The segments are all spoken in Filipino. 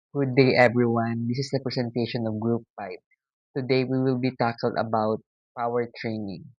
Good day, everyone. This is the presentation of Group 5. Today, we will be talking about power training.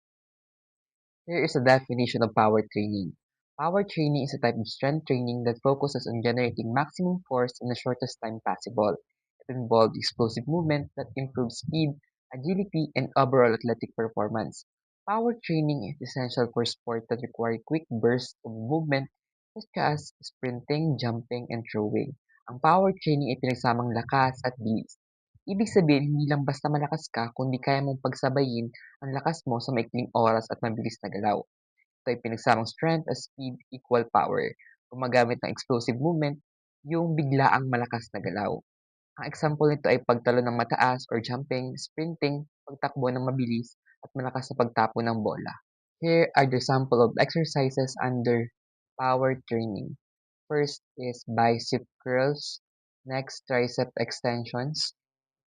Here is a definition of power training. Power training is a type of strength training that focuses on generating maximum force in the shortest time possible. It involves explosive movement that improves speed, agility, and overall athletic performance. Power training is essential for sports that require quick bursts of movement such as sprinting, jumping, and throwing. Ang power training ay pinagsamang lakas at bilis. Ibig sabihin, hindi lang basta malakas ka, kundi kaya mong pagsabayin ang lakas mo sa maikling oras at mabilis na galaw. Ito ay pinagsamang strength at speed equal power. Gumagamit ng explosive movement, yung biglaang malakas na galaw. Ang example nito ay pagtalon ng mataas or jumping, sprinting, pagtakbo ng mabilis, at malakas sa pagtapo ng bola. Here are the sample of exercises under power training. First is bicep curls, next tricep extensions,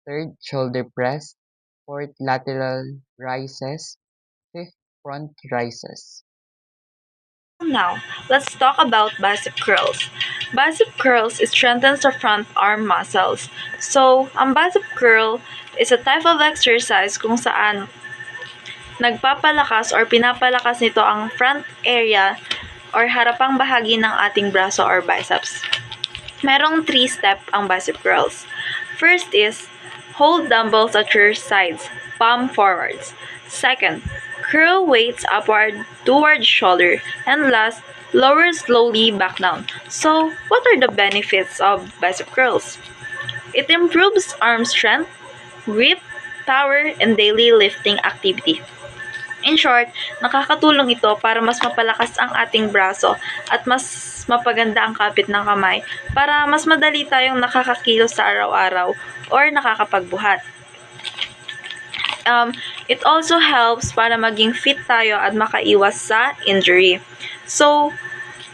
third shoulder press, fourth lateral rises, fifth front rises. Now, let's talk about bicep curls. Bicep curls strengthens the front arm muscles. So, ang bicep curl is a type of exercise kung saan nagpapalakas or pinapalakas nito ang front area or harapang bahagi ng ating braso or biceps. Merong 3-step ang bicep curls. First is, hold dumbbells at your sides, palm forwards. Second, curl weights upward towards shoulder. And last, lower slowly back down. So, what are the benefits of bicep curls? It improves arm strength, grip, power, and daily lifting activity. In short, nakakatulong ito para mas mapalakas ang ating braso at mas mapaganda ang kapit ng kamay para mas madali tayong nakakakilos sa araw-araw or nakakapagbuhat. It also helps para maging fit tayo at makaiwas sa injury. So,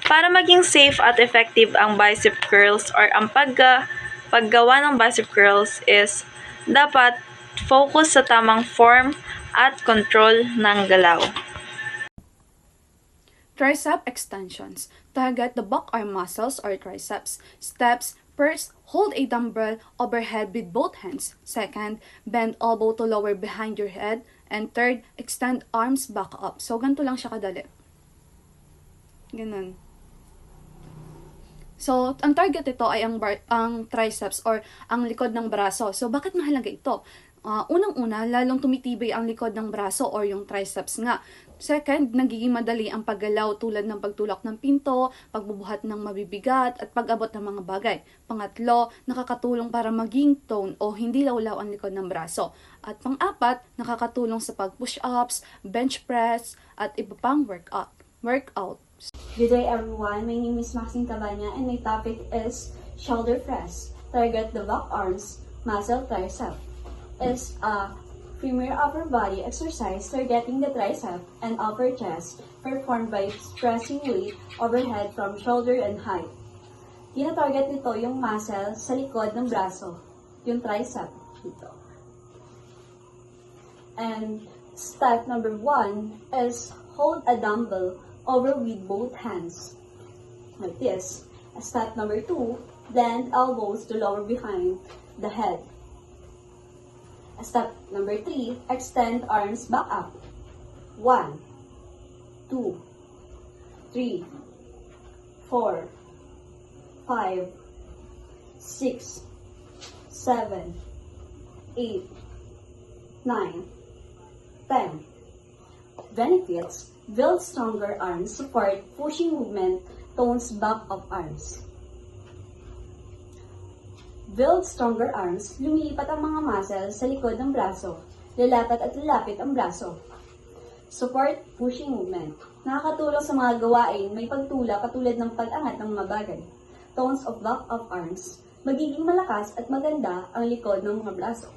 para maging safe at effective ang bicep curls or ang paggawa ng bicep curls is dapat focus sa tamang form at control ng galaw. Tricep extensions. Target the back arm muscles or triceps. Steps. First, hold a dumbbell overhead with both hands. Second, bend elbow to lower behind your head. And third, extend arms back up. So, ganito lang siya kadali. Ganun. So, ang target ito ay ang triceps or ang likod ng braso. So, bakit mahalaga ito? Unang-una, lalong tumitibay ang likod ng braso or yung triceps nga. Second, nagiging madali ang paggalaw tulad ng pagtulak ng pinto, pagbubuhat ng mabibigat, at pag-abot ng mga bagay. Pangatlo, nakakatulong para maging tone o hindi lawlaw ang likod ng braso. At pang-apat, nakakatulong sa pag-push-ups, bench press, at iba pang workout. Good day everyone, my name is Maxine Cabanya and my topic is shoulder press. Target the back arms, muscle tricep. Is a premier upper body exercise targeting the tricep and upper chest performed by pressing weight overhead from shoulder and height. Tina-target nito yung muscle sa likod ng braso, yung tricep dito. And step number 1 is hold a dumbbell over with both hands, like this. Step number 2, bend elbows to lower behind the head. Step number 3, extend arms back up. 1, 2, 3, 4, 5, 6, 7, 8, 9, 10. Benefits: build stronger arms, support pushing movement, tones back of arms. Build stronger arms, lumilipat ang mga muscles sa likod ng braso. Lalapat at lalapit ang braso. Support pushing movement. Nakakatulong sa mga gawain may pagtula katulad ng pag-angat ng mga bagay. Tones of back of arms. Magiging malakas at maganda ang likod ng mga braso.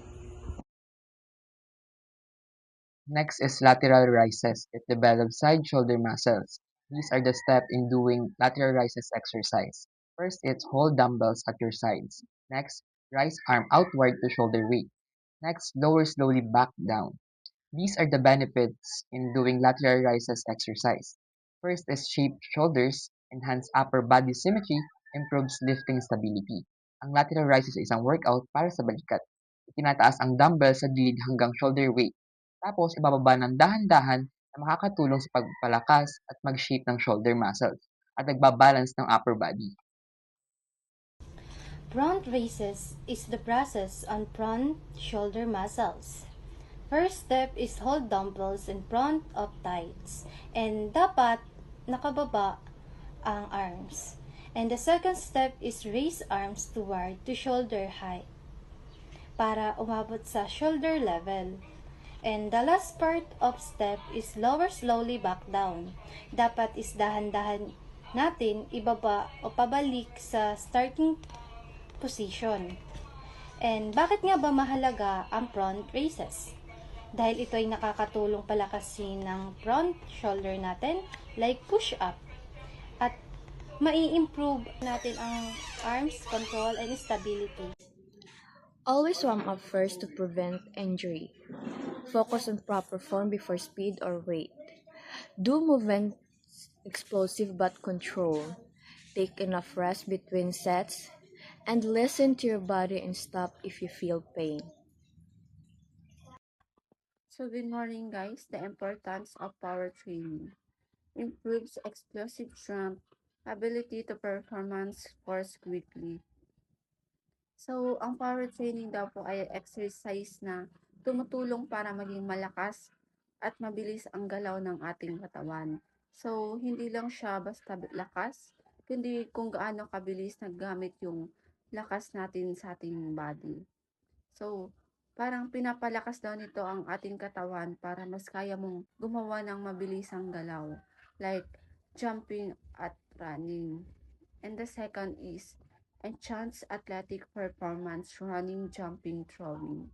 Next is lateral rises. It develops side shoulder muscles. These are the steps in doing lateral rises exercise. First, it's hold dumbbells at your sides. Next, rise arm outward to shoulder weight. Next, lower slowly back down. These are the benefits in doing lateral rises exercise. First is shape shoulders, enhance upper body symmetry, improves lifting stability. Ang lateral raises ay isang workout para sa balikat. Itinataas ang dumbbell sa gilid hanggang shoulder weight. Tapos ibababa ng dahan-dahan na makakatulong sa pagpalakas at mag-shape ng shoulder muscles at nagbabalance ng upper body. Front raises is the process on front shoulder muscles. First step is hold dumbbells in front of thighs and dapat nakababa ang arms. And the second step is raise arms toward to shoulder height para umabot sa shoulder level. And the last part of step is lower slowly back down. Dapat is dahan-dahan natin ibaba o pabalik sa starting position. And bakit nga ba mahalaga ang front raises? Dahil ito ay nakakatulong palakasin ng front shoulder natin like push-up. At mai-improve natin ang arms control and stability. Always warm up first to prevent injury. Focus on proper form before speed or weight. Do movements explosive but control. Take enough rest between sets and listen to your body and stop if you feel pain. So, good morning guys. The importance of power training. Improves explosive strength, ability to performance force quickly. So, ang power training daw po ay exercise na tumutulong para maging malakas at mabilis ang galaw ng ating katawan. So, hindi lang siya basta lakas, kundi kung gaano kabilis naggamit yung lakas natin sa ating body. So, parang pinapalakas daw nito ang ating katawan para mas kaya mong gumawa ng mabilisang galaw, like jumping at running. And the second is enhance athletic performance, running, jumping, throwing.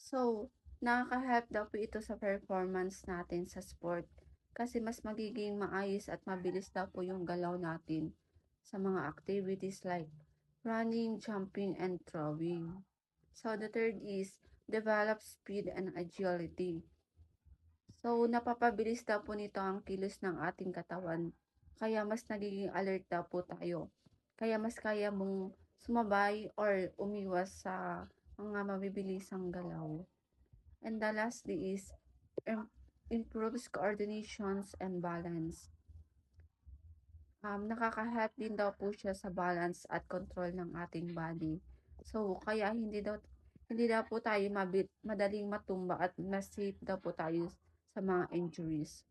So, nakaka-help daw po ito sa performance natin sa sport kasi mas magiging maayos at mabilis daw po yung galaw natin sa mga activities like running, jumping, and throwing. So, the third is develop speed and agility. So, napapabilis daw po nito ang kilos ng ating katawan. Kaya mas nagiging alert daw po tayo. Kaya mas kaya mong sumabay or umiwas sa mga mabibilisang galaw. And the last is improves coordinations and balance. Nakaka-help din daw po siya sa balance at control ng ating body. So, kaya hindi daw po tayo madaling matumba at mas safe daw po tayo sa mga injuries.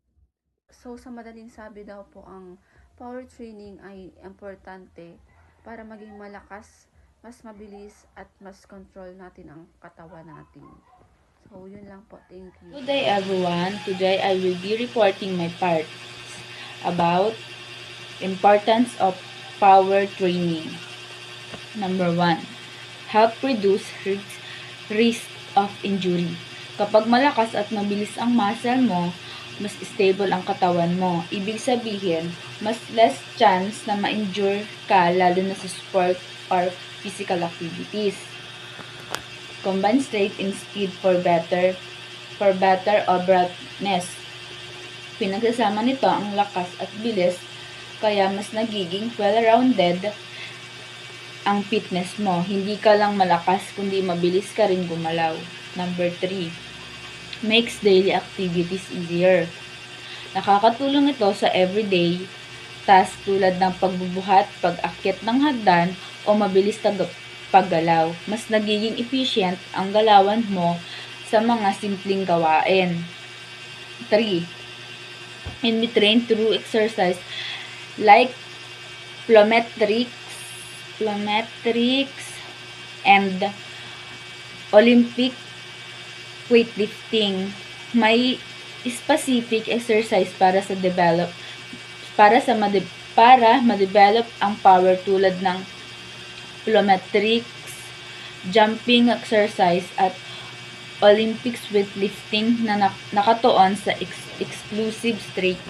So, sa madaling sabi daw po, ang power training ay importante para maging malakas, mas mabilis at mas control natin ang katawan natin. So, yun lang po. Thank you. Good day everyone. Today I will be reporting my part about importance of power training. Number 1. Help reduce risk of injury. Kapag malakas at mabilis ang muscle mo, mas stable ang katawan mo. Ibig sabihin, mas less chance na ma-injure ka lalo na sa sport or physical activities. Combine strength and speed for better abruptness. Pinagsasama nito ang lakas at bilis, kaya mas nagiging well-rounded ang fitness mo. Hindi ka lang malakas, kundi mabilis ka rin gumalaw. Number 3. Makes daily activities easier. Nakakatulong ito sa everyday task tulad ng pagbubuhat, pag-akyat ng hagdan, o mabilis na paggalaw. Mas nagiging efficient ang galawan mo sa mga simpleng gawain. 3. And we train through exercise like plyometrics and Olympic weightlifting. May specific exercise para ma-develop ang power tulad ng plyometrics, jumping exercise at Olympics weightlifting na nakatuon sa exclusive strength